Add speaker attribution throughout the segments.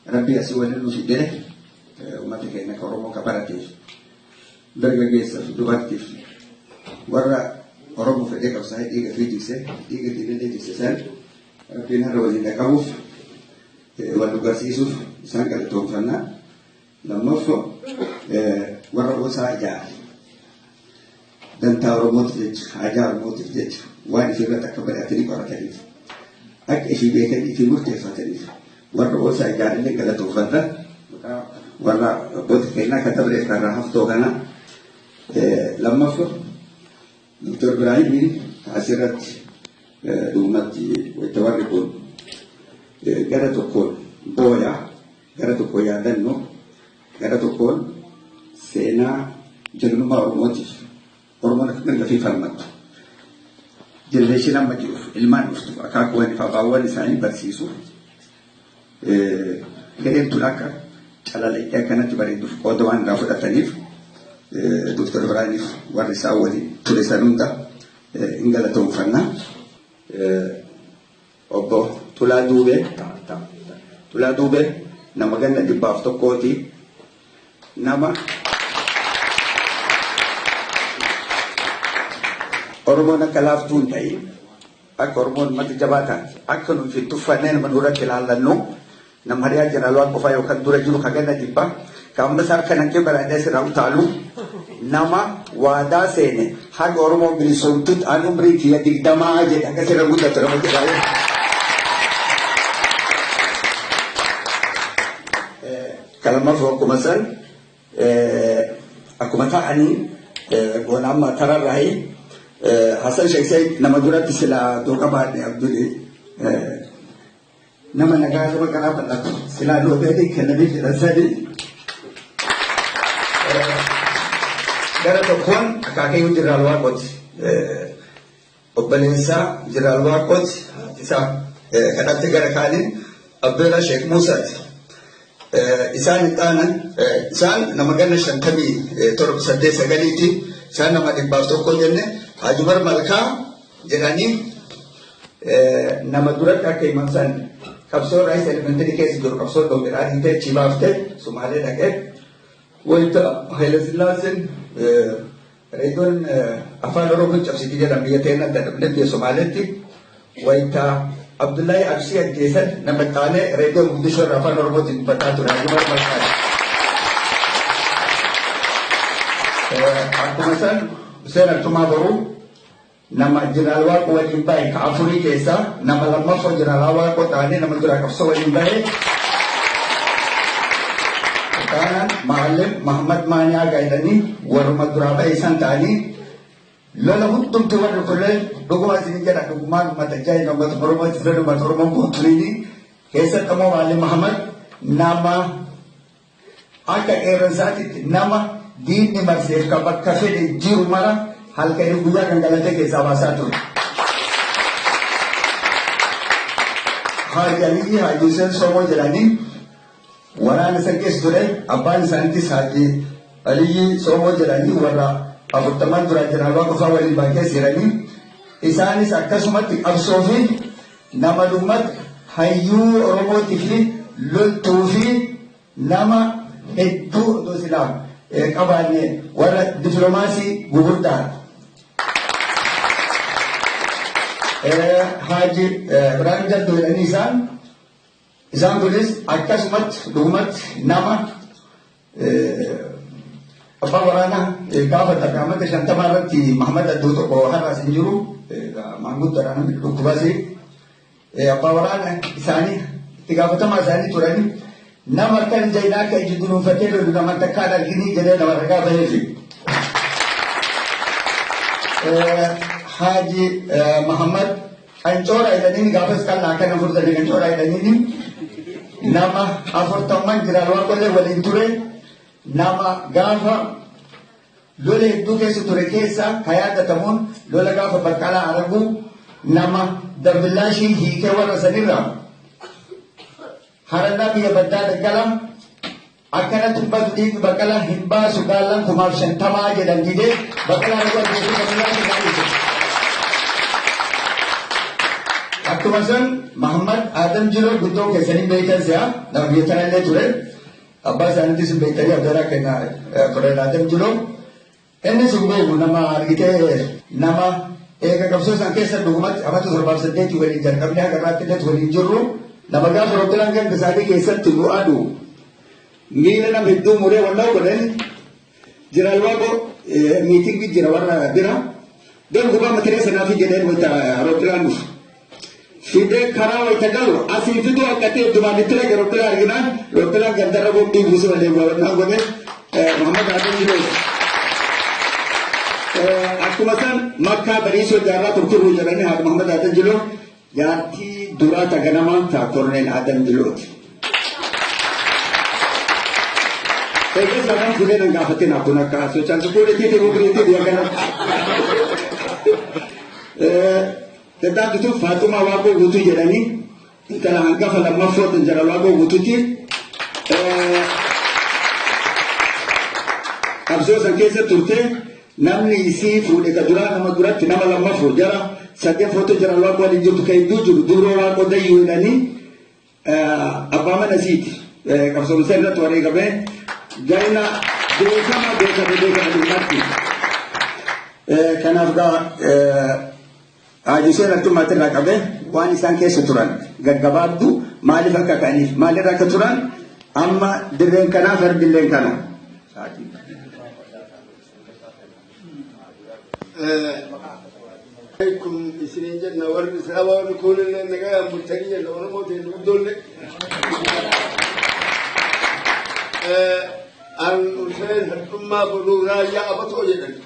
Speaker 1: ربي أسوأ لنا في الدنيا وما تكينا كرمو كبرتيف درجة جيسة في دوباتيف ورا أرمو في ديك أوسايد إيجا في ديكسة إيجا تيجي ديكسة ربي نهار وزين كابوف واللوكاسيسوف سانكا توم فنا لما فو ورا وسا جاء دنتا رموت جت حاجة رموت جت وان في بيتك كبرتني كرتني أك في بيتك في مرتفع تني ورا وسا جاء اللي كلا توم فنا ورا بود كنا كتب لي كنا هفتو كنا لما فو دكتور إبراهيم أسرت دومتي وتوركون gara tokkoon booya gara tokko yaadannu gara tokkoon seenaa jalummaa oromootiif oromoon akka gafii falmattu jenereeshinii amma jiruuf ilmaan dhuftuuf akaakuwwan fi abaawwan isaanii barsiisuuf gadeen tun akka calalaqee akkanatti bareeduuf qooda waan irraa fudhataniif Dr. Ibraahimiif warri isaa waliin ture san hunda hin galatoomfannaa. Obbo Tulaa Duubee nama ganna dhibbaaf tokkooti nama Oromoon akka laaftuu hin ta'in akka Oromoon mata jabaa taate akka nuyi fi tuffannee nama duratti ilaallannu nama hariyaa jeneraal qofaa yookaan dura jiru ka ganna dhibbaa ka ammas harka naqqee baraadee sirraa utaalu nama waadaa seene haga Oromoon bilisoomtutti an umrii kiyya digdamaa jedhe akka sirra guddatu nama jedhaa. Kalama akkuma san akkuma ta'anii goona amma tararraayi Hasan Sheikh Said nama duratti silaa dooqa baadhe Abduli nama nagaa sama karaa bal'atu silaa doobeetii kennanii jedhan sadi gara tokkoon akaakayyuu Jeneraal Waaqooti obboleessaa Jeneraal Waaqooti isa kadhatte gara kaaniin Abbeelaa Sheekh Muusaati. Isaan itaanan isaan nama ganna 57 isaan nama dhibbaaf tokko jenne Haajumar Malkaa jedhanii nama duratti akka himan san qabsoo raayis elementari keessa jiru qabsoo dhoomidhaan hin ta'e chibaafte Sumaalee dhaqee wayita Haayile Sillaaseen reediyoon afaan Oromoo cabsiti jedhan biyya ta'een adda adda biyya Somaaleetti wayita Abdullahi Absi ajjeesan nama taanee reediyoon guddisoo irraa afaan Oromootiin dubbataa ture Haajumar Malkaa. Akkuma san Hussein Altumaa Boruu nama Jeneraal Waaqoo waliin bahe ka afurii keessaa nama lammaffoo Jeneraal Waaqoo taanee nama duraa qabsoo waliin bahe. Kanaan Maallim Mahammad Maaniyaa gaayidanii warruma duraa bahe isaan ta'anii lola hundumtu warri kunneen dhuguma isin jedha dhugumaan uummata jaayina uummata Oromoo itti fedhu uummata Oromoo guutuuni keessatti immoo Maallim Mahammad nama akka qeerransaatitti nama diinni marseef ka bakka fedhe jiru mara halkanii guyyaa kan galatee keessaa baasaa ture. Haaji Aliyyi Haaji Hussein Somoo jedhanii waraana san keessa ture abbaan isaaniitis Haaji Aliyyi Somoo jedhanii warra afurtaman dura Jeneraal Waaqoo waliin baakee siranii isaanis akkasumatti qabsoo fi nama dhummatti hayyuu Oromootii fi loltuu fi nama hedduu otoo silaa qabaanne warra dipiloomaasii gugurdaa Haaji Ibraahim Jaddoo jedhanii isaan kunis akkasumatti dhugumatti nama abbaa waraanaa gaafa tarkaamata 50 irratti Mahamad Addoo tokko har'aas hin jiru maanguddoodhaan namni dhukkubase abbaa waraanaa isaanii itti gaafatamaa isaanii turanii nama akkan jaynaa akka iji dunuunfatee lolu nama takkaan arginii jedhee nama ragaa baheefi. Haaji Mahammad Qancoora jedhanii gaafas qal'aa akkana furtanii Qancoora jedhanii nama 40 Jeneraal Waaqoo waliin ture. Nama gaafa lola hedduu keessa ture keessa ka yaadatamuun lola gaafa Baqqalaa Araguu nama Dambillaashii hiikee warra sanirraa harannaa biyya baddaa Daggala akkanatti ummatu dhiigni Baqqalaa hin baasu gaallan 50,000 jedhan didee Baqqalaa Araguu ajjeesuu Dambillaashii akkuma san Muhammad Adam Jilo guddoo keessanii beekan si'a nama biyya tana illee ture abbaa isaaniitis beektanii abdaraa kenna Koreel Adam Jilo inni sun beeku nama argitee nama eega qabsoo san keessa dhugumatti amata 78 waliin jalqabnee haga irraatti illee waliin jirru nama gaafa roobbilaan ganda isaanii keessatti nu adu miila nama hedduu muree wallaa godhan jiraalwaaqo miitingii jira warra bira dan gubaa matiree sanaa fi jedheen wayita roobbilaan dhufu fidee karaa wayita galu asii fiduu akkatee dumaanittira ga roobbilaa arginaan roobbilaan gandarra boobdii buusu malee wallaa godhe Muhammad Adam Jilo akkuma san makkaa bariisoo jaarraa turturuu jedhanii haadha Muhammad Adam Jilo jaartii duraa taganamaan ta'a Korneel Adam Jilooti. Egaa sabaan fuudhee nan gaafatin akkuna akka soochaan sukuudhee tiitii rukuriitii biyya kanatti. Daddaa bituu Faatumaa Waaqoo guutuu jedhanii intala hangafa lammaffootan jara Waaqoo guutuuti. Qabsoo san keessa turte namni isii fuudhe ka duraa nama duratti nama lammaffoo jara sadeen foto jara Waaqoo waliin jirtu kan hedduu jiru duroo Waaqoo dayyuu jedhanii abbaa mana isiiti. Qabsoo isaa irratti wareegamee jaina beekama dhumatti. Kanaaf gaa Haajiseen Artummaatti irraa qabee waan isaan keessa turan gaggabaabdu maaliif akka ka'aniif maalirra akka turan amma dirreen kanaa fardilleen kana.
Speaker 2: Kun isiniin jenna warri sabaa warri kuulillee nagaa bultanii jenna Oromootiin guddoollee. An Hussein Hartummaa Boruu Raayyaa Abatoo jedhani.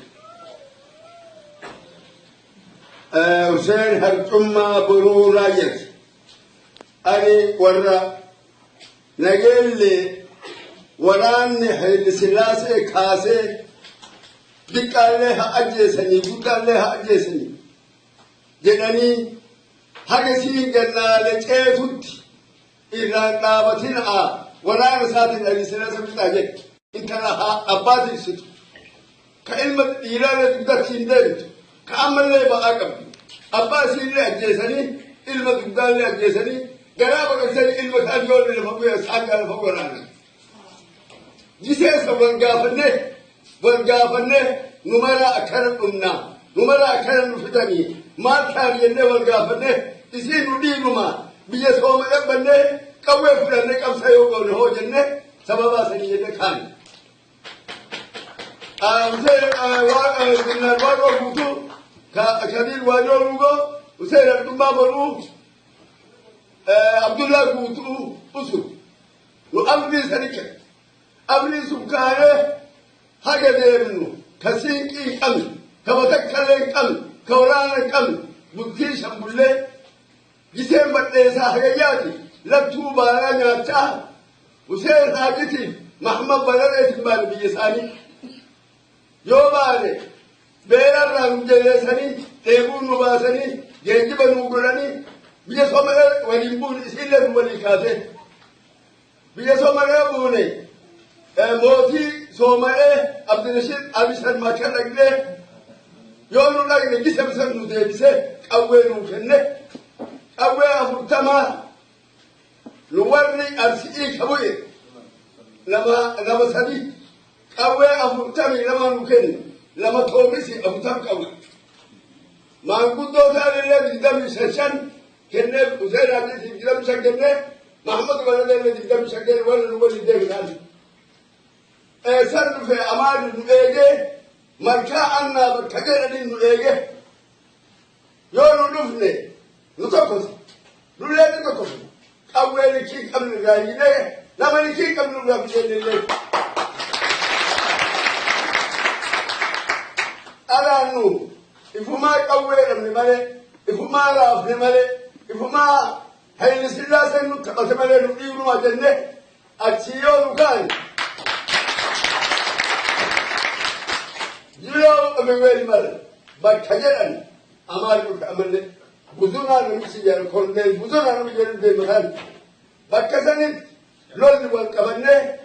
Speaker 2: Hussein Hartummaa Boruu Raayyaati. Ani warra nageellee waraanni Haayile Sillaasee kaasee diqqaallee haa ajjeesanii guddaallee haa ajjeesanii jedhanii haga sii gannaalee ceetutti irraan dhaabatinaa waraana isaatiin Haayile Sillaasee fixaa jedhe intala haa abbaatiin ibsitu ka ilma dhiiraalee dugdatti hin deebitu ka ammallee ba'aa qabdu abbaa isiillee ajjeesanii ilma dugdaallee ajjeesanii garaa baqaqsanii ilma kaan joollee lafa bu'ee saangaa lafa waraanan jiseessa والجافنه نمرة أكثر قلنا نمرة أكثر نفتني ما كان ينده والجافنه يصير ندينه ما بيجسوم يبنه كوي فلان كم سيوقون هو جنة سبب أصلي جنة كان وسير من الوارو بوتو كشديد وارو لوجو وسير الدمبا برو عبد الله بوتو أسود وأبني سريكة أبني سكانه هكذا منه كسينكي كم كبتكلم كم كورانا كم بكيش أمبلة جسم بدلسا هيجاتي لبتو بارانا تا وسير حاجتي محمد بلده تبان بيساني يومانه بيرا رانجلساني تبون مباساني جنجب نوغراني بيسومر وليبون إسيلر وليكاسه بيسومر بوني موتي سومائے عبدالرشید عبیشن ماکر لگلے یونو لگلے کسی بسن نو دے بسے قوے نو کھنے قوے امرتما نورنی ارسی کبوئے لما سبی قوے امرتمی لما نو کھنے لما تومیسی امرتم قوے مانگودو تارے لے بجدم ششن کھنے حسین عبدالرشید بجدم شکنے محمد ولدے لے بجدم شکنے ولن ولی دے گنانی سر في أمان نؤجه مركا عنا بكجر اللي نؤجه يوم نفني نتقص نولد نتقص أول شيء قبل الجاهلية لما نشيء قبل الجاهلية أنا نو إفما أول من ماله إفما راف من ماله إفما هاي السلة سنو تقص ماله نقيم ما جنة أشياء كان جلو أموال مال بكجران أمال أمال بزونا نمشي جال كورنيل بزونا نمشي جال دمهان بكسانين لون والكبنة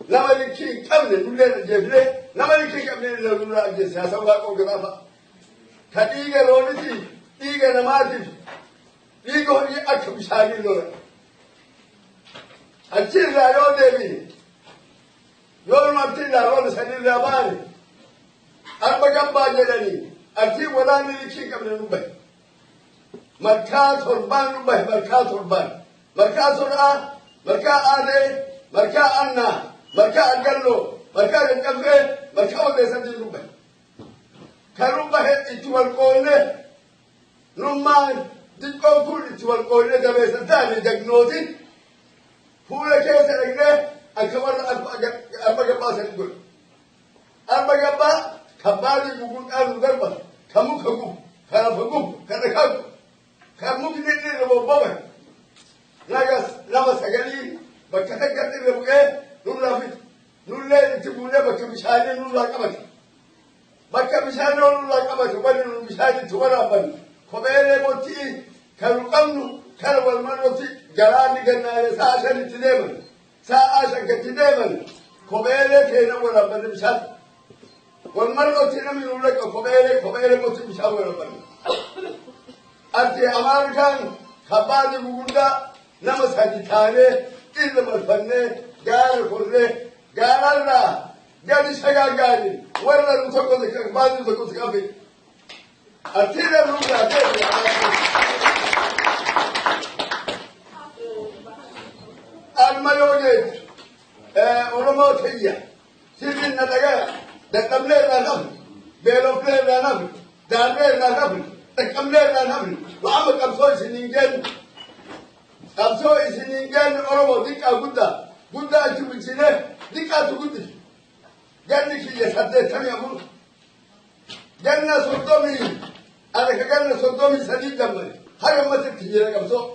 Speaker 2: لما يكشي كمل نقول الجبلة لما يكشي كمل نقول الجبلة ساسوا كوكرافا كتيجا لونتي تيجا نماتي يقول أكب شاني لورا أتير لا يو ديبي يوم ما أتير لا ولا سنين لا باري أربع كم باجرني أتير ولا نلقي كم نبى مركز هربان نبى مركز هربان مركز هربان مركز آده مركز أنا مركز أجلو مركز الكفة مركز ولا سنين نبى كروبا هت إتوال كونه نمان دكتور كل إتوال كونه ده بس تاني دكنوتي فولا كيس رجله أكبر أربع جبا سنقول أربع جبا كباري بقول أنا دربا كمو كمو كرافقو كركاب كمو كنيتي ربوبا ناقص لما سجلي بكتك كتير ربوعه نولا فيت نولا تقوله بكمشاني نولا كمان bakka bishaan oolulaa qabatu waliin bishaan itti waraaban kopheelee mootii kan qabnu kan wal maroti galaanni gannaale sa'a shan itti deeman sa'a shan itti deeman kopheelee keenya waraaban bishaan wal maroti namni ulaka kopheelee mootii bishaan waraaban ati amaarikaan kabbaani gugurdaa nama sadi taanee irra marfannee gaara korree gaararraa gadi sagagaani ولا نتوقع ذلك بعد نتوقع ذلك أبي أتينا نوجا تاني المايونيز أوروماتية سيدنا دجاج دكملة لا نفل بيلوفلة لا نفل دارة لا نفل دكملة لا نفل وعم كمسوي سنينجن أورومو ديك أقودا أشوف سنة ديك أتوقع جنة كي يسدد تاني أقول جنة صدومي أنا كجنة صدومي سديد دمني هاي ما تكتير كمسو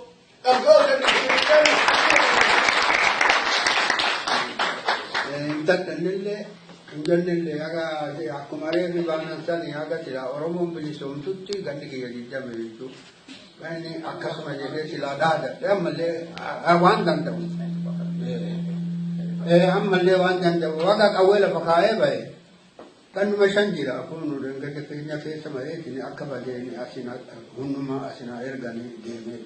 Speaker 2: جنة
Speaker 3: Injallille aga akkumare bi banantani aga sila oromon bilisum tutti ganni ki yadi jamiritu bani akkasuma jede sila dada amalle awandan taw amalle wandan taw waga kawela fakaye bay kan mashanjira kunu denga ke nya fe samare tini akkaba de ni asina hunuma asina ergani de me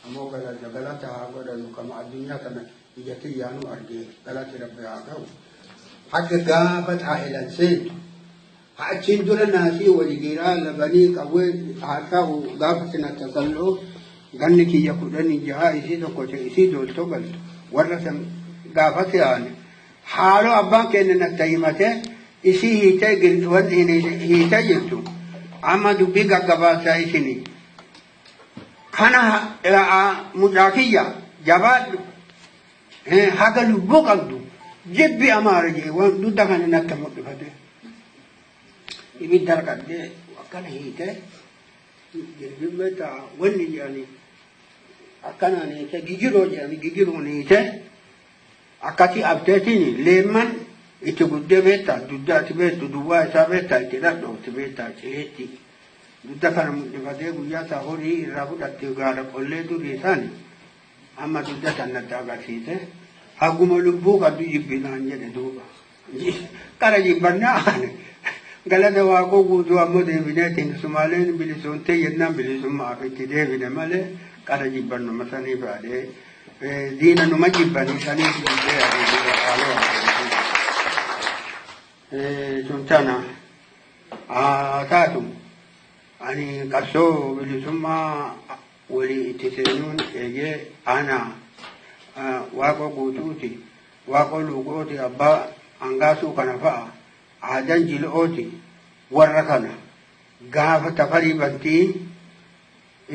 Speaker 3: amo gala jagala ta goda kama adunya kana ijati yanu arge galati rabbi agaw حق قافت عائلة سين حاجين دول الناسي والجيران لبني قوي عارفه قافت نتصلوا قالك يقولني جاء يسيد وكوت يسيد والتقل ورثم قافت يعني حاله أبان كأن نتيمته يسيه تجل وان هي تجلتو عمدو بيجا قباسة يسني خنا مجاكية جبال حق لبوك جبي أمارجي وان دودا كان نتمت بده يبدر كده وكان هيته جبتا وني يعني أكان أنا تجيرو يعني جيرو نيته أكاتي أبتديني لمن يتبدأ بيتا دودا تبيت دوا تبيتا كده دو تبيتا تهتي دودا كان مدبده ويا تهوري رابط أتيجار كله دوريسان أما دودا كان نتاعكسيته Aguma lubbu kadu jibbinaan jedhe duuba kara jibbannaan galata waaqoo guutuu ammoo deebineetiin sumaaleen bilisoomtee jennaan bilisummaaf itti deebine malee kara jibbannu masanii baadhee diina numa jibbanii saniif jibbee adeemee haaloo sun tana taatu ani qabsoo bilisummaa walii itti seenuun eegee aanaa waaqoo guutuuti waaqoo luuqooti abbaa hangaasuu kana fa'a aadan jil'ooti warra kana gaafa tafarii bantii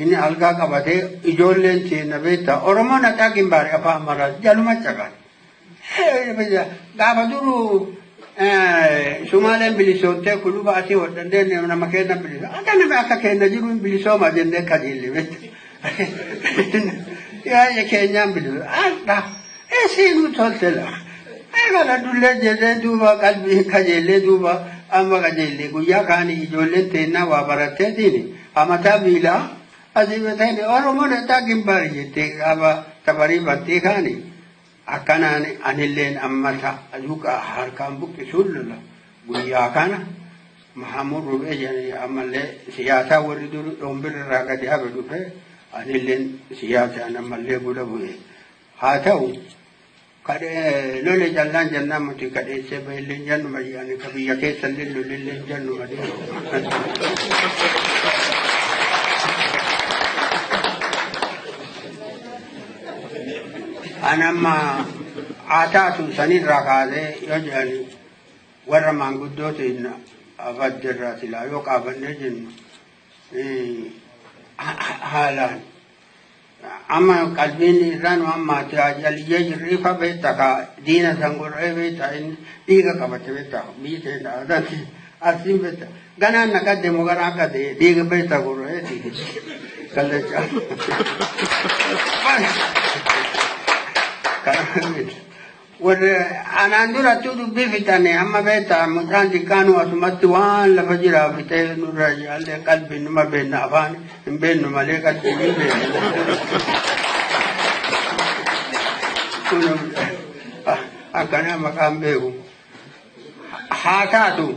Speaker 3: inni algaa qabatee ijoolleen seenna beektaa oromoo naqaa gimbaare afaan maraa jaluma caqan gaafa duruu sumaaleen bilisoomtee kuluba asii hodhandee nama kenna bilisooma akka nama akka kenna jiruun bilisooma jennee kajeelle يا كينيان بلو أنا إيشينو تولتلا أنا دوله جده دوبا قلبي كجيله دوبا أما كجيله كويا كاني يجولن تينا وابرته تيني أما تابيلا أزيم تيني أرومون تاكين باريته أبا تباري باتي كاني أكاناني أنيلين أما تا أزوكا هاركام بوك سوللا كويا كانا محمود ربيع يعني أما له سياسة وردو رومبر راكدي أبدو فيه أنا اللي سياسة أنا ملي بقوله هاتو كده لولي جلان جنة متي كده سبب اللي جنو ما يعني كبي يكيس اللي لولي جنو ما دي أنا ما عاتاتو سنين راكاده يجاني ورا مانغودوت إن أفضل راسلا يوك أفنجن حالان أما قلبين إنسان وأما تاجل يجري فبيتك دين سنقول بيتا إن ديك كبت بيتا بيتا هذا أسيم بيتا كنا نقدم وقرا كده ديك بيتا قرأ ديك كله وأنا عندنا تودو بيفتني أما بيتا مجاندي كانوا أسمتوان لفجرا بيتا نراجع لقلبي ما بين أفان بين ملك الدين أكنا مكان بيو حاتاتو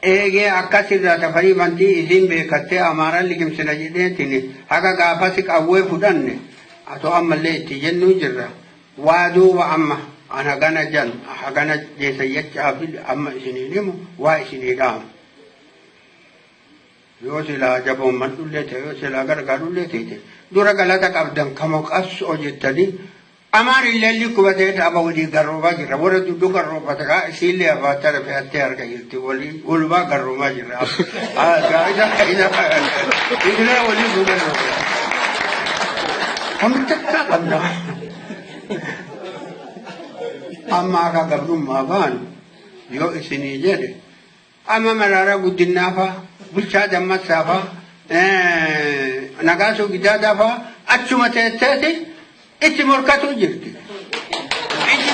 Speaker 3: إيجي أكاسيدا تفري بنتي إذن بيكتة أمارا لكم سنجدين تني هكا قافسك أوي فدن أتو أما اللي تجنو جرى وادو وأما أنا غانا جن أغانا جيسا يتشافل أما إسنينيمو وإسنينام يوسلا جبو من دولته يوسلا غرغا دولته دورا غلطة قبدن كموك أس أوجتني أمار اللي كوبتة أبودي غروبا جرا ورا دودو غروبا تكا سيلي أباتر في أتيار كيرتي ولي ولبا غروبا جرا إذا ولي دودو هم تكا قبنا أما كقبل ما بان يو إسني جري أما مرارا قدنا فا بلشاد أما سافا نقاسو جدادا فا أتشوم تأتي إتمركاتو جرتي إنتي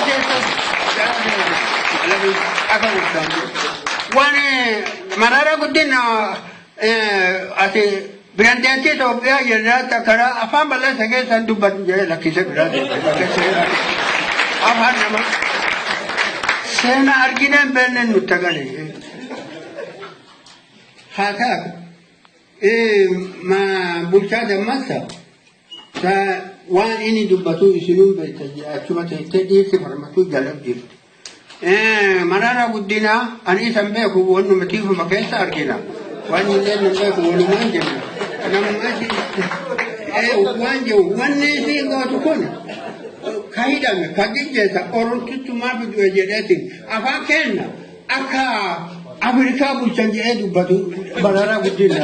Speaker 3: تأتي وانا مرارا قدنا أتي براندانتي توبيا يراتا كرا أفهم بلا سكين سندوبات جاي لكيس براندانتي أفهم نما سينا أرجينا بين النتاجاني هذا ما بلشاد مسا وان إني دبتو يسلون بيتجي أشوف تيجي سفرمتو جلب جلد مرارا قدنا أنا سمبه كون نمتيه مكان ساركنا وان يلين نمبه كون ما جمع أنا ما أجي وان جو وان نسي قاتو كنا كايدا مي كادين جيسا أورون تتو ما بدو أجدتين أفاكينا أكا أمريكا بلشانجي أدو بدو مرارا قدنا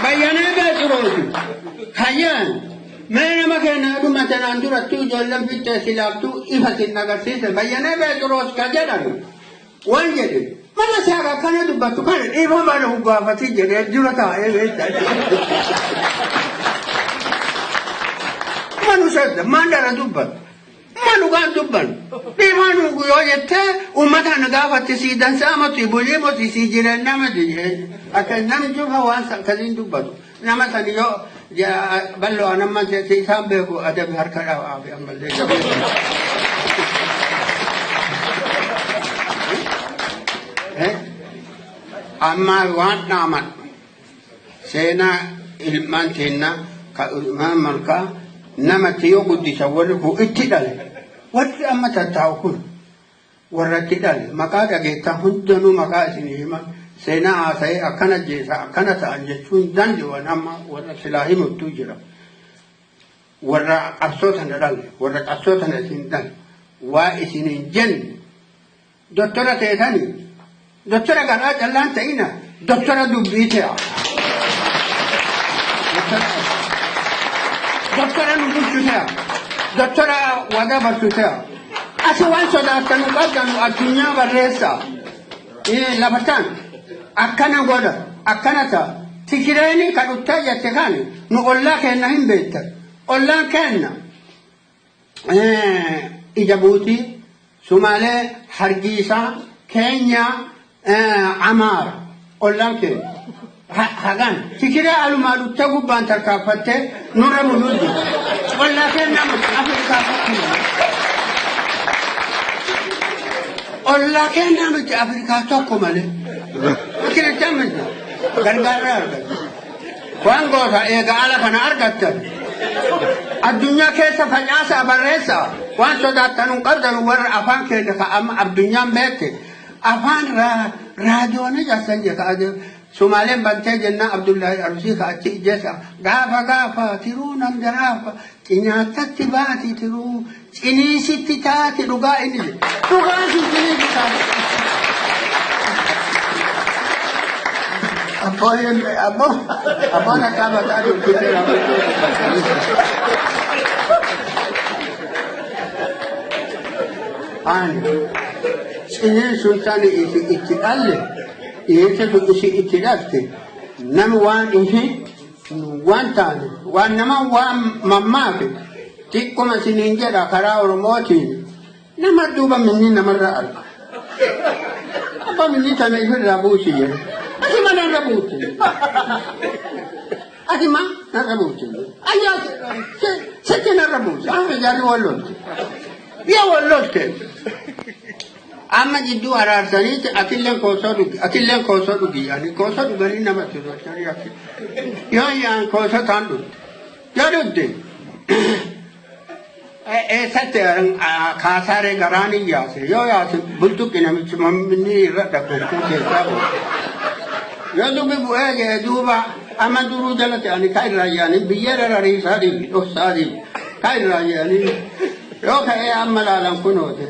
Speaker 3: بيانا بيتروسي خيان ما مكان أبو مثلا عندنا تجولم في التسليات إفت النجاسة بيانا بيتروس كجدار وانجدي ما نسأله كان يدبتو كان إيه ما له قافتي جري جرتا إيه ما نسأل ما ندرى دبت ما نقول دبن إيه ما نقول يوجد ومثلا قافتي سيدان سامت يبولي مت يسيجرن نمدي أكن نمجوها وانس كذين دبتو نما سنيو يا بلو أنا ما تيسام بيكو أدب هركلا أبي أمبل أما وان نامن سينا إلمان سينا كإلمان ملكا نما تيو قد يسوله اتدال ورد أما تتاوكل ورد تدال مكادا جيتا هندنو مكاسينيما سينا آساي أكنا جيسا أكنا تأنجتون دانجي ونما ورد سلاحي مبتوجرا ورد أبسوطا ندال ورد أبسوطا نسندال وإسنين جن دكتورة تيتاني دكتورة قرأت اللان تأينا دكتورة دبيتها دكتورة نبوشتها دكتورة ودا برسوتها أسوان صداتنو قدنو الدنيا برسا إيه لبتان أكنا قولا أكنا تا تكريني كالوتاجة تكاني نقول لك إنهم بيتا قول لك إن إجابوتي سومالي حرقيسا كينيا عمار قول لك هاغان تكري على مالو تغبان تركافته نور مولودي قول لك إنهم أفريقيا قول لك إنهم أفريقيا تقوم عليه كده تعمل gargaarraa argatan. Waan goota eega ala kana argattan. Addunyaa keessa facaasaa barreessaa waan sodaattanuu qabdan warra afaan keenya ka amma addunyaan beekte afaan raadiyoonni jaasan jedha Sumaaleen bantee jennaan Abdullahi Arsii ka achi ijjeessa gaafa tiruu nan jaraafa nyaatatti baati tiruu ciniisitti taati dhugaa inni dhugaa sun ciniisi taati. Abboon akka mataa dubbisee ciniin sun sani itti dhalle dhiyeessa sun itti dhalte nama waan ifi waan taane waan nama waan mammaafe xiqquma siniin jedha karaa Oromootiin nama duuba minni namarra arga. Abba minni tana ifirraa buusi jedhe. Asima narra buusi. Asima narra buusi. Ayyaa setti narra buusi. Amma ijaarri wallolte. Biyya wallolte. Amma jidduu araarsaniiti akilleen koosoo dhugi yaani koosoo dhuganii namatti tolchanii yoo yaan koosoo taan dhugde yoo dhugde eessatti kaasaaree garaan hin yaase yoo yaase bultuqqi namichi mamminni irra dhabbachuu keessaa bu'e yoo dubbi bu'ee ga'e duuba amma duruu jala ta'anii ka irraa yaanii biyya rariisaa dhiibi dhoksaa dhiibi ka irraa yaanii yoo ka'ee amma laalan kunoote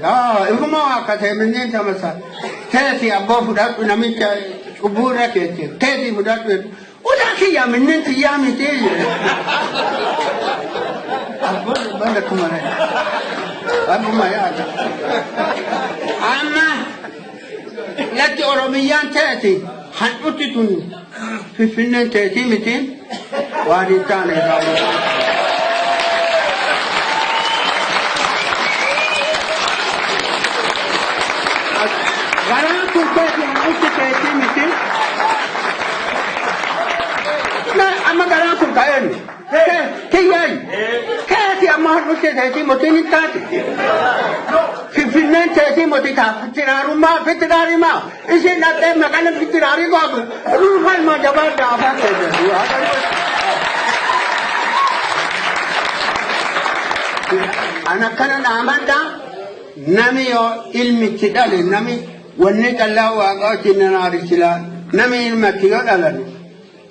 Speaker 3: ifuma akka ta'e minneen tamasa teesi abboo fudhadhu namicha cubbuu irra keesse teesi fudhadhu udaa kiyyaa minneen tiyyaa mitee jedhe abboon banda kumare abbuma yaada amma latti oromiyyaan teeti handhutti tun finfinneen teetii mitiin waan hin taane baay'ee. Garaan kun teeti handhutti teetii mitiin amma garaan kun ka'een kiyyaan keeti amma handhutti teetii motiin hin taate finfinneen teetii motii taa fittiraarummaa isin dhaqee maqaan fittiraarii gootu ruufa ilmaa jabaadhaa afaan keessa an akkana dhaamadhaa nami yoo ilmichi dhale nami wanni callaa waaqaa wajjin aarisilaa nami ilmatti yoo dhalani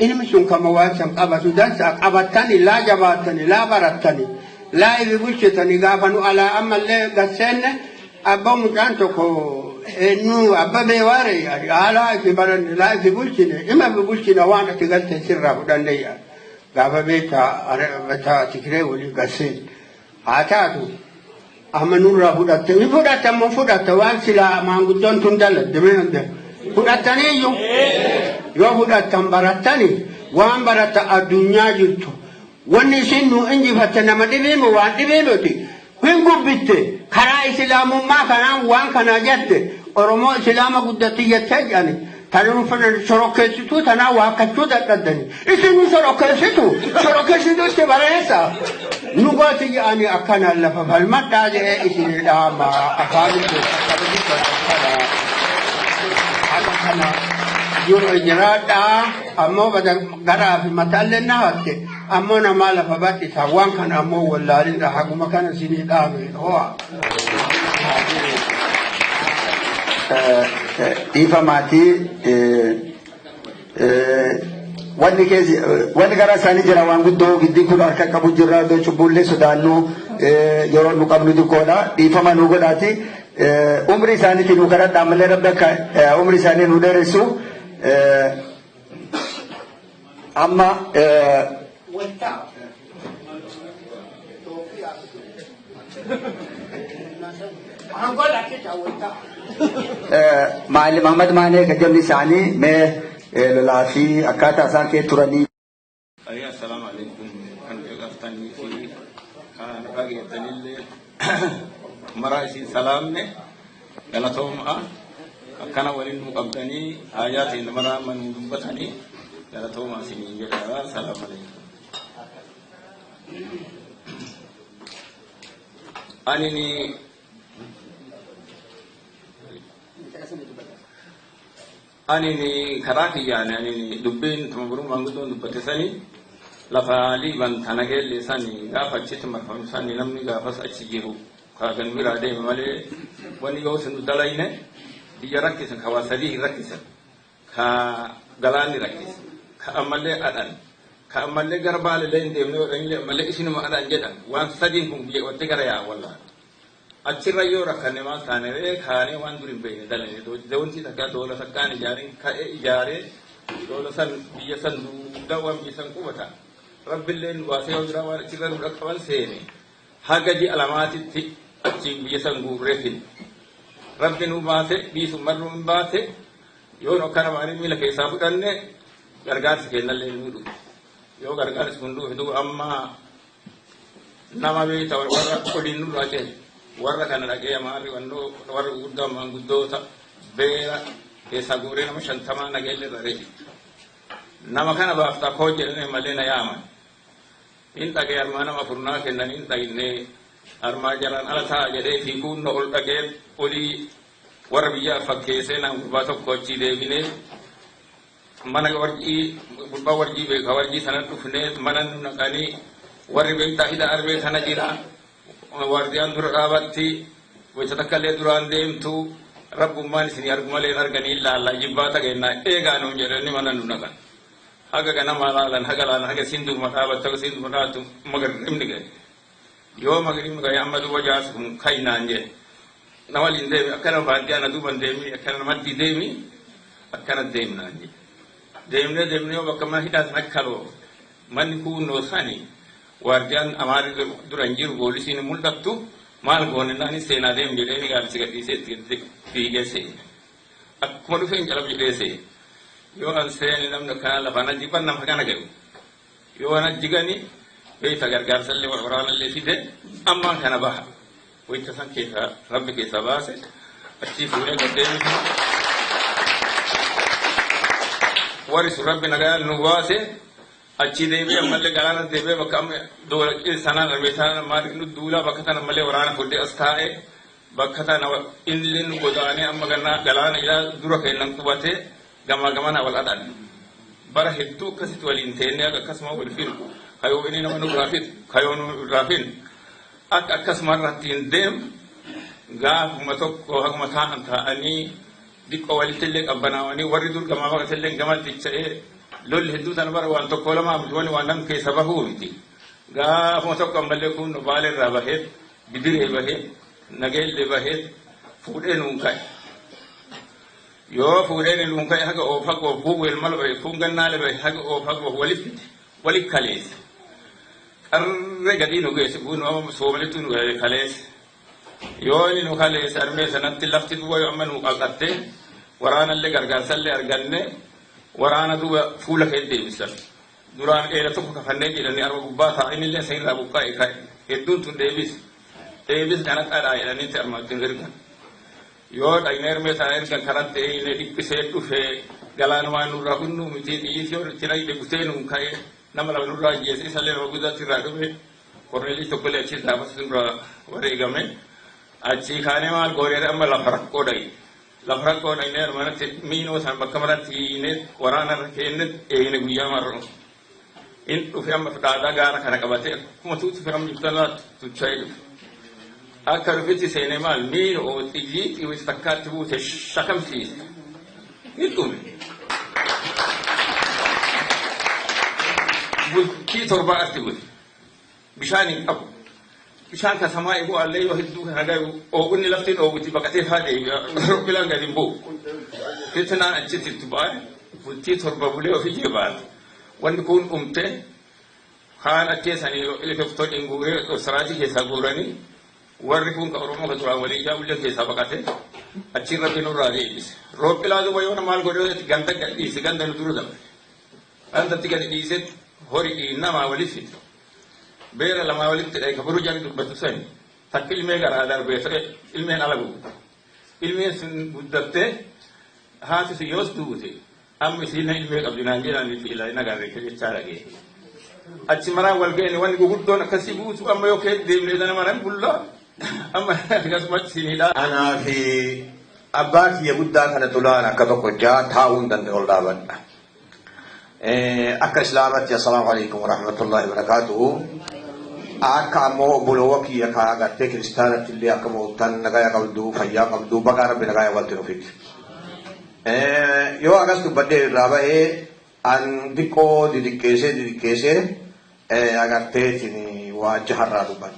Speaker 3: ilmi sun kama waan san qabatu dansaa qabattani laa jabaattani laa barattani laa ibi bulchitani gaafa nu alaa ammallee gasseenne abba mucaan tokko nu abba beewaare alaa ifi baranne laa ifi bulchine ima ifi bulchine waan ati galte sirraa fudhanne gaafa beekaa tikiree walii gasseen haa taatu amma nurraa fudhatte ni fudhatte ammoo fudhatte waan silaa maanguddoon tun daladde fudhattaniiyyuu yoo fudhattan barattani waan baratta addunyaa jirtu wanni isin nu injifatte nama dhibiimu waan dhibiimuti hin gubbitte karaa islaamummaa kanaan waan kana jette oromoo islaama guddatti jettee jedhani tanuu fana sorokkeessituu tanaa waakkachuu dadhaddani isin sorokkeessituutti bareessa nu gooti jedhani akkanaan lafa falmadhaa jedhee isin dhaama afaanitti akka kana jiru jiraadhaa ammoo garaa fi mataallee na hatte ammoo namaa lafa badhisa waan kana ammoo wallaalidha haguma kana isinii dhaame ho'a.
Speaker 1: Dhiifa maatii wanni gara isaanii jira waan guddoo giddii kun harka qabu jirra iddoo cubbuullee sodaannu yeroo nu qabnu xiqqoodha dhiifama nu godhaati umri isaaniitiin nu kadhadhaa malee rabbi akka umri isaanii nu dheeressu amma Maalim Ahmad Maanee kajamni isaanii mee lolaa fi akkaataa isaan kee turanii.
Speaker 4: Assalamu alaikum kan qaqqaftanii fi kan dhageettanillee maraa isin salaamne galatooma akkana waliin nu qabdanii haajaatiin maraa manuu dubbatanii galatooma isin jedha salaamu alaikum. أني كراكي يعني أني دبين تمبرون مانغدون دبتساني لفالي بان تناجل لساني غافة شيء مرفوع ساني نمني غافة أشجيرو كأن ميرادي مالي واني يوسن دلاينه يركز كواسدي يركز كغلاني ركز كأمله أدان كأمله غربال لين دمنو إنله مله إسنو ما أدان جدا وان سدين بيجي وتكرر يا والله أشيرا يورا كاني ما كاني كاني وان دورين بيني دلني دون شيء تكاد دولا سكاني جارين كإجارة دولا سن بيجسن دوام بيجسن كوبتا رب اللين واسع ودرا وارشيرا ودرا كمان سيني هاجي علامات تي أشي بيجسن غورفين رب نوباسه بيسو مرون باسه يو نكنا ماني ميلا كيسابو دنne gargaar sekennal nudu yo gargaar sundu hidu amma nama be tawar warra kodinu raje warra kana lage amari wanno warra gudda manguddota beera kesa gore nama shantama nagelle dare nama kana bafta koje ne malena yama inta ge armana ma furna kennan inta inne arma jaran ala ta jade fi kunno ol dagel oli warbiya fakke sena bato kochi devine mana warji bulba warji be kawarji sanan tufne manan nakani warbe tahida arbe thanajira wardi andur abatti wajatakalle duran demtu rabbu man sin yargumale nargani illa allah jibata genna ega no jerani manan naka haga kana malalan hagalan haga sindu mataba taw sindu matatu magar imdige yo magarim ga yamadu wajasum kainanje nawalin demi akana baadiana duban demi akana maddi demi akana demna ni demne o bakama hidas nakkalo man kuno sani wardian amari duranjir golisi ni muldattu mal gone nani sena dem de ni gal sigati se ti gese akuma du fen jalab de se yo an seni namna kana la bana jiban nam kana garu yo ana jigani be tagar gar salle wa orala le fide amma kana baha ويتسان كيف ربك يسباسه أشيف ولا قدامي وارث ربنا قال نواسه أشي ديبي أمله قالنا ديبي بكم دور إنسانا ربيتنا ما ندولا بكتنا مله ورانا فودي أستاء بكتنا إنلين قداني أما قلنا قالنا إلى دورا كينن كبته جما ناول أدان برا هدو كسيت والإنتينيا كسمة والفيل كيو إني نمنو رافين كيو رافين akkas marratin dem gaaf matokko hagma taanta ani dikko walitelle qabbanawani waridur kama waqtelle gamal ticce lol heddu tan bar wan tokko lama woni wanam ke sababu miti gaaf matokko amballe kun bale rabahet bidire bahet nagelle bahet fude nun kai yo fude nun kai haga o fago buwel malbe fungannale be haga o fago walifti walikales arre gadi no gese bunu am soomaletu no khales yoni no khales arme sanatti lafti duwa amanu qalqatte warana le gargar salle arganne warana duwa fula kede misal duran ela to ka fanne ji ni arwa gubata inille sayra bukai kai edun tun debis kana kada ila ni terma tinirga yo dainer me saer ka karatte ile dikse tufe galanu manu rahunnu miti di yor tirai de gutenu kai namala nurra jesi salle roguda tirado me korreli tokkole achi damas nurra waregame achi khane mal gore amala farak kodai ne manate mino san bakamarati ne warana kenne ene guya marro in ufi amma fada gara kana kabate kuma tu firam yutala tu chay akar fiti sene mal mino o tiji wi stakkat bu te shakamsi itum كي تربى أرتبط بشاني أبو بشان كسماء هو الله يهدو هذا أو إني لفتين أو بتي بكتير هذا رب الله قاعدين بو فتنا أجت تبار بتي تربى بليه في جبال ونكون أمته خان أكيساني اللي كفتون إنغوري أسراتي كيسابوراني وركون كأروما كتولا ولي جاول لك كيسابكته أشير ربنا راجيس رب الله دو بيونا مال غوري تيجانتا كيس تيجانتا نتورو أنت تيجان إيزت هوري إنما ولفت بير لما ولفت أي كبرو جاني بتوسين تكيل ميجر هذا بيسر إلمين على بو إلمين سن بدرته هاتي سيوس دوتي أم سينا إلمين قبل نانجينا في إلهي نعارة كذي شارعي أتشمرا والجين وان يقول دون كسيبوت أما يوكي ديم لدنا مرام بولا أما كاس ما تسيني لا
Speaker 2: أنا في
Speaker 5: أباك يبدا كان تلانا كتوك جاء تاون دن الله بنا أك إسلامت السلام عليكم ورحمة الله وبركاته أكا مو بلوك يا كا غتة كريستالة اللي أكمو تن نجايا قبضو فيا قبضو بقارا بنجايا والتنو فيك يو أغاز تبدي رابع أن ديكو ديكيسه أغتة تني واجهر رابع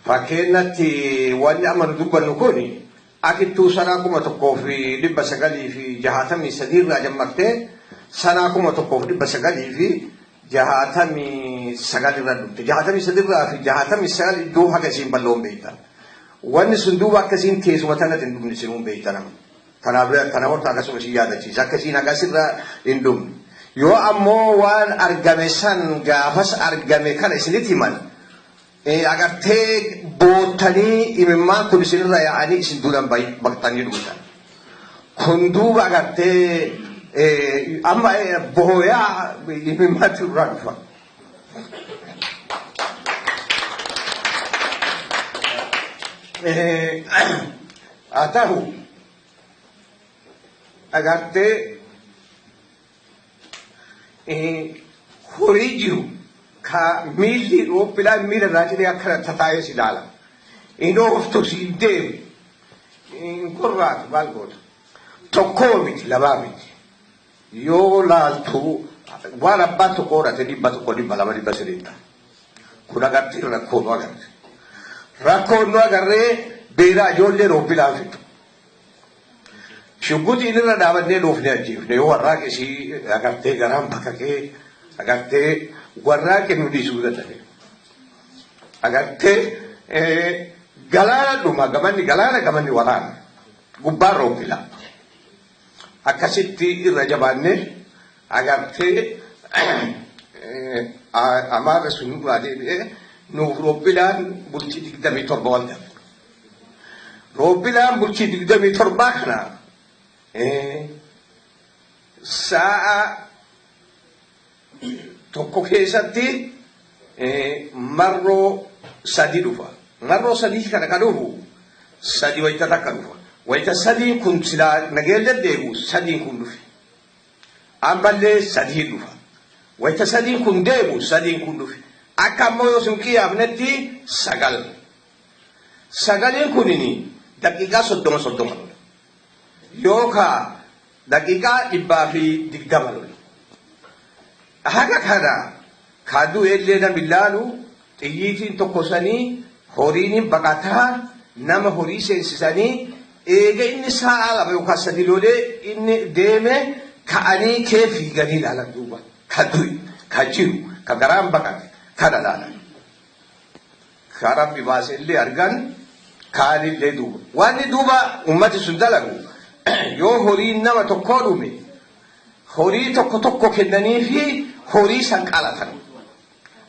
Speaker 5: فكينتي واني أمر دوبا نكوني أكيد سناكم تقوفي لب سجلي في جهاتمي سدير راجمكته سناكم تقوفي لب سجلي في جهاتمي سجلي رادو جهاتمي سدير في جهاتمي سجلي دو هكذين بلوم بيتا وان سندوبا كذين تيس وتنا تندوم نسيرون بيتا نم تناور تاكسو سيادة شيء زكذين أكاسر إندوم يو أمو وان أرجمسان جافس أرجمكان إسنتي من agar te botani imam kulisin raya ani sindulan baik baktani duta kundu agar te amma boya imam turranfa atahu agar te horijiru ka mili o pila mila rajini akhara thataye silala ino ofto sinde in qurrat balgot tokkomit labamit yo laltu wala batto qora te dibatu ko dibala bali basirita kuna gatti rakkono agarre bera jolle ro pila fitu shuguti ina dawanne lofne ajif ne warra ke si agarte garam bakake agarte warra ke nudi sudata agarte galana duma gamani warana gubbaro pila akasitti irrajabanne agarte amara sunu bade no robbilan bulti digdami torba walda robbilan bulti digdami torba kana saa tokko keessatti marroo sadi dhufa marroo sadii kana kaduhu sadi wayita takka dhufa wayita sadii kun silaa nageelle deebu sadii kun dhufe ammallee sadii dhufa wayita sadii kun deebu sadii kun dhufe akka ammoo yoo sun kiyyaafnetti sagaliin kunini daqiiqaa soddoma yookaa daqiiqaa 120 lola haga kana kadu elle na bilalu tiyiti tokkosani horini bakata nama hori sensisani ege inni saa labe ukasadi lode inni deme kaani kefi gadi la duba kadu kajiru kagaram bakat kada dala karabi baselle argan kali le duba wani duba ummati sundalagu yo hori nama tokkodume hori tokko kennani fi hori sanqalatan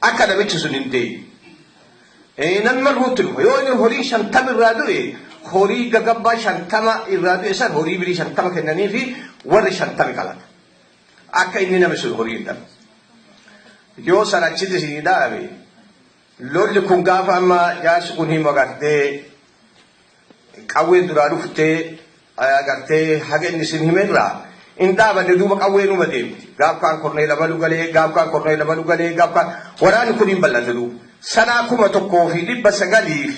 Speaker 5: akada bichu suninde nan marhutul yo hori shantam iradu hori gagabba shantama iradu esa hori biri shantama kennani fi war shantam kalat akka inni namisul hori inda yo sarachiti sidabe lolli kun gafa amma yaas kun himo garte qawwe dura dufte agarte hagen nisin himerra inda bade duba qawwe nu mademti gaf kan korne labalu gale gaf kan waran kunin ballata du sana kuma tokko fi dibba sagalif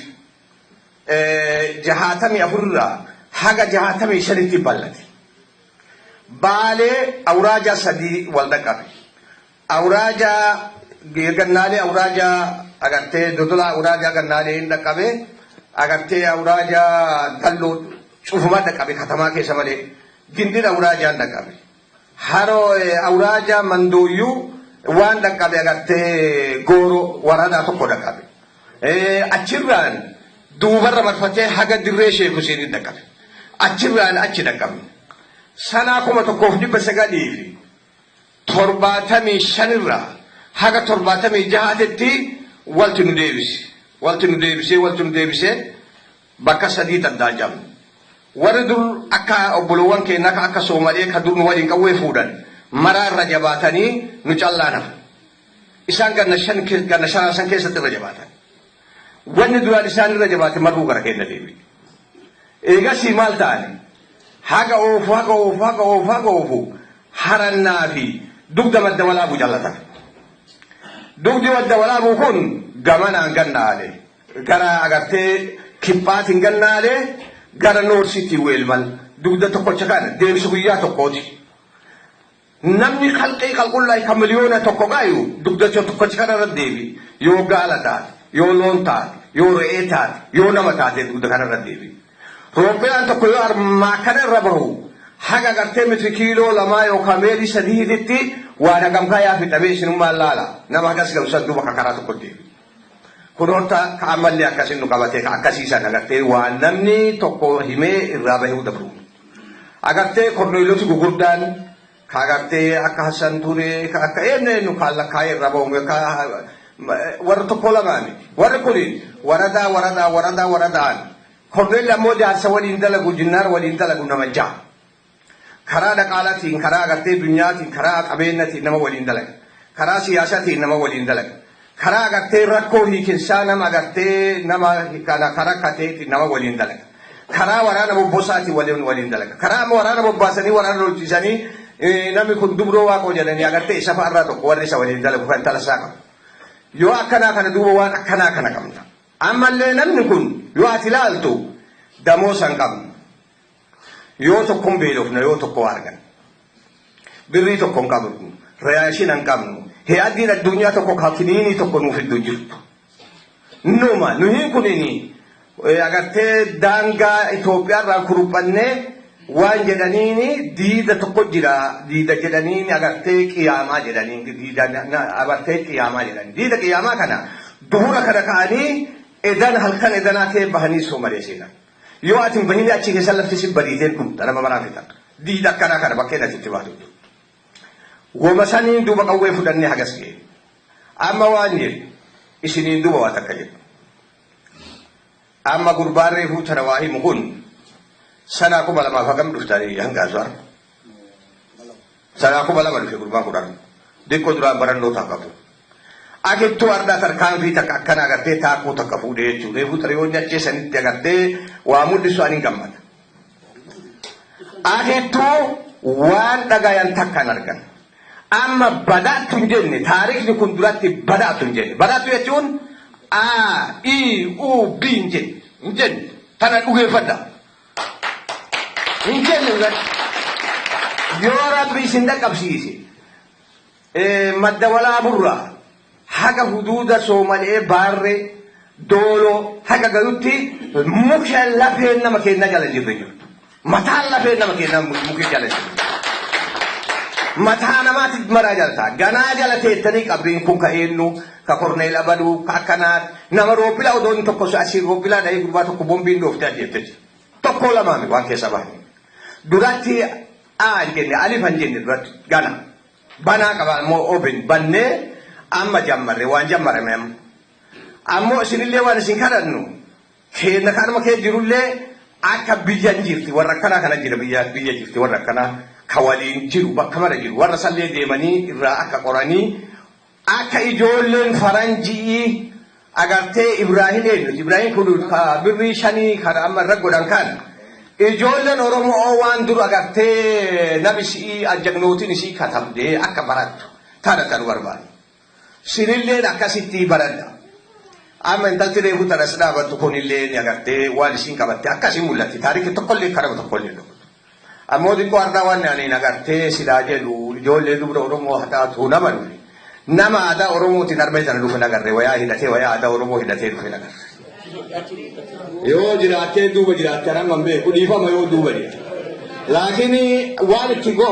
Speaker 5: jahatami afurra haga jahatami shariti ballati bale awraja sadi waldaqafi awraja gannale awraja agarte dodula awraja gannale indaqabe agarte awraja dallo chufuma daqabe katama ke samale gindin awraja ndaqabe haro awraja mandoyu wan daqabe agarte goro warada tokko daqabe achirran dubarra marfate haga dirre sheekhu sinin daqabe achirran achi daqabe sana kuma tokko dibba sagalifi torbatami shanirra haga torbatami jahatetti waltu nu deebise bakka sadii taddaajam warri dur akka obboloowwan keenya akka soomalee ka dur nu waliin qawwee fuudhan maraarra jabaatanii nu callaana isaan ganna shan san keessatti irra jabaatan wanni duraan isaan irra jabaate marruu gara keenya deebi eegasii maal ta'ani haga oofu harannaa fi dugda madda walaabuu jallatan. Dugdi madda walaabuu kun gamanaan gannaale gara agartee kibbaatiin gannaale gara noorsiitii weelmal dugda tokkocha kana deemsi guyyaa tokkooti. Namni qalqee qalqullaay kan miliyoona tokko gaayu dugda tokkocha kana irra deebi yoo gaala taate yoo loon taate yoo re'ee taate yoo nama taate dugda kana irra deebi. Roobbiyaan tokko yoo armaa kana irra bahu haga gartee mitri kiiloo lamaa yookaan meelii sadiititti waan hagamkaa yaa fixamee isinummaan laala nama hagas gamsan duuba karaa tokko deebi. Kun horta ka'ammallee akkasin nu qabatee akkasiisan agartee waan namni tokko himee irraa bahuu dabru. Agartee korneeloti gugurdaan kagartee akka Hassan Ture akka eenyu kaalla kaayee irraa bahu warra tokko lamaani warri kuni waradaan korneel ammoo jaarsa waliin dalagu jinnaar waliin dalagu nama jaha. Karaa dhaqaalatiin karaa agartee dunyaatiin karaa qabeenyatiin nama waliin dalaga karaa siyaasatiin nama waliin dalaga karaa agartee rakkoo hiikinsaa nama agartee nama karaa kateetiin nama waliin dalaga karaa waraana bobbosaatiin waliin dalaga karaa waraana bobbaasanii waraana lolchisanii namni kun dubroo waaqoo jedhanii agartee isa fa'arraa tokko warri isa waliin dalagu kan talasaa qabu. Yoo akkanaa kana duuba waan akkanaa kana qabna. Ammallee namni kun yoo ati ilaaltu damoosa hin qabnu. Yoo tokkoon beelofna yoo tokko argan birrii tokko hin qabnu reyaashin hin qabnu he'addiin addunyaa tokko kaakiniinii tokko nuuf iddoo jirtu numa nuyi kunini agartee daangaa Itoophiyaarraa kuruphannee waan jedhaniini diida tokko jira diida jedhaniini agartee qiyaamaa jedhaniini diida agartee qiyaamaa jedhaniini diida qiyaamaa kana duhura kana ka'anii edan halkan edanaa ta'e bahanii soomalee seenan. Yoo atin bahini achi keessa lafti si badiiteen dhumta nama maraa fitan diida akkanaa kana bakkeen asitti baatu. Wama saniin duuba qawwee fudhannee hagas ga'e. Amma waan jedhu isiniin duuba waa takka jedhu. Amma gurbaarree fuutana waa himu kun sanaa 2,000 hagam dhuftanii hangaasu arga. Sanaa 2,000 dhufe gurbaan kudhan. Dikkoo duraan barannoo taaqabu. Akittuu ardaa tarkaanfii takka akkana agartee taakuu takka fuudhee jechuudha. Reefuu xariyoonni ajjeesanitti agartee waa mul'isu ani gammada. Akittuu waan dhagayan takkan argan. Amma badaattu hin jenne taarikni kun duratti badaattu hin jenne. Badaattu jechuun A, I, U, B hin jenne. Hin jenne. Tana dhugeeffadha. Hin jenne. Yoo rabbi isin dhaqqabsiise madda walaaburraa haga huduuda Soomalee baarree dooloo haga galutti muka lafeen nama kenna jala jirre jirtu. Mataan lafeen nama kenna muka jala jirre. Mataa namaatti maraa jalata. Ganaa jala teettanii qabriin kun ka eenyu ka Korneel Abaduu ka akkanaat nama roobbilaa odoon tokko asii roobbilaa dhahee gurbaa tokko bombiin dhooftee ajjeefte. Tokko lamaami waan keessa bahani. Duratti A hin jenne alif hin jenne duratti gana. Banaa qabaa immoo oben bannee amma jammarre waan jammarame ammoo isinillee waan isin kadhannu kenna kanuma kee jirullee akka biyyan jirti warra akkanaa kana jira biyya jirti warra akkanaa ka waliin jiru bakka mara jiru warra sallee deemanii irraa akka qoranii akka ijoolleen faranjii agartee Ibraahim kun ka birrii 5 kana amma irra godhan kan ijoolleen Oromoo waan dur agartee nabisii ajjagnootiin isii katabdee akka barattu taana kan barbaadu. Sinilleen akkasitti baradha. Amma intalti reefu taras dhaabattu kunillee ni agartee waan isiin qabatte akkasii mul'atti. Taarikni tokkollee karama tokkollee dhufu. Ammoo xiqqoo ardaa waan ani agartee silaa jedhu ijoollee dubra Oromoo hataatu nama dhufe. Nama aadaa Oromootiin arbee sana dhufe nagarre wayaa hidhatee wayaa aadaa Oromoo hidhatee dhufe nagarre. Yoo jiraattee duuba jiraattee nama beeku dhiifama yoo duuba jira. Laakiin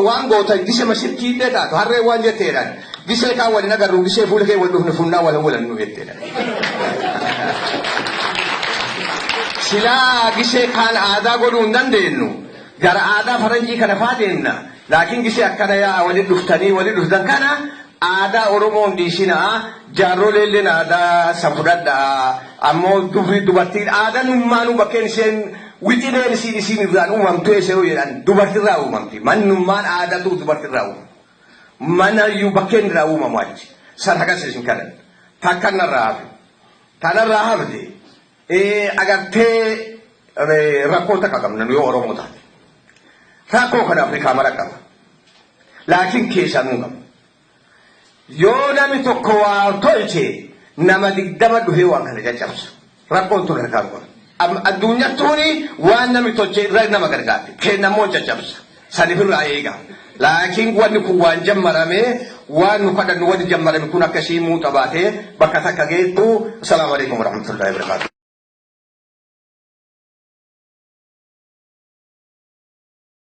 Speaker 5: waan gootan gise masirkii taatu harree waan jetteedhaan. Gisee kaan waliin agarru gisee fuula kee wal dhufne funnaa wal nu jetteedha. Silaa gisee kaan aadaa godhuu hin dandeenyu gara aadaa faranjii kana faa deemna. Laakiin gisee akkana yaa waliin dhuftan kana aadaa Oromoon dhiisinaa jaarroleelleen aadaa sanfudhadhaa ammoo dubartiin aadanummaanuu bakkeen isheen wixineen isiin irraan uumamtu eessa yoo jedhan dubartirraa uumamti. Mannummaan aadaatu dubartirraa uumama. Mana yu bakkeen irraa uumamu achi. San hagas isin kadhan. Takka narraa hafe. Tanarraa hafte agartee rakkoo takka qabna yoo Oromoo taate. rakkoo kana Afrikaa mara qaba laakiin keessanuu qaba yoo namni tokko waa tolche nama 20 dhufee waan kana caccabsu rakkoon tun harkaa qaba addunyattuuni waan namni tolche irra nama gargaarti kennammoo caccabsa sanifirraa eega laakiin wanni kun waan jammarame waan nu kadhannu wanni jammarame kun akkasii muuxa baatee bakka takka geettu. Assalaamu alaikum warahmatullahi wabarakatuh.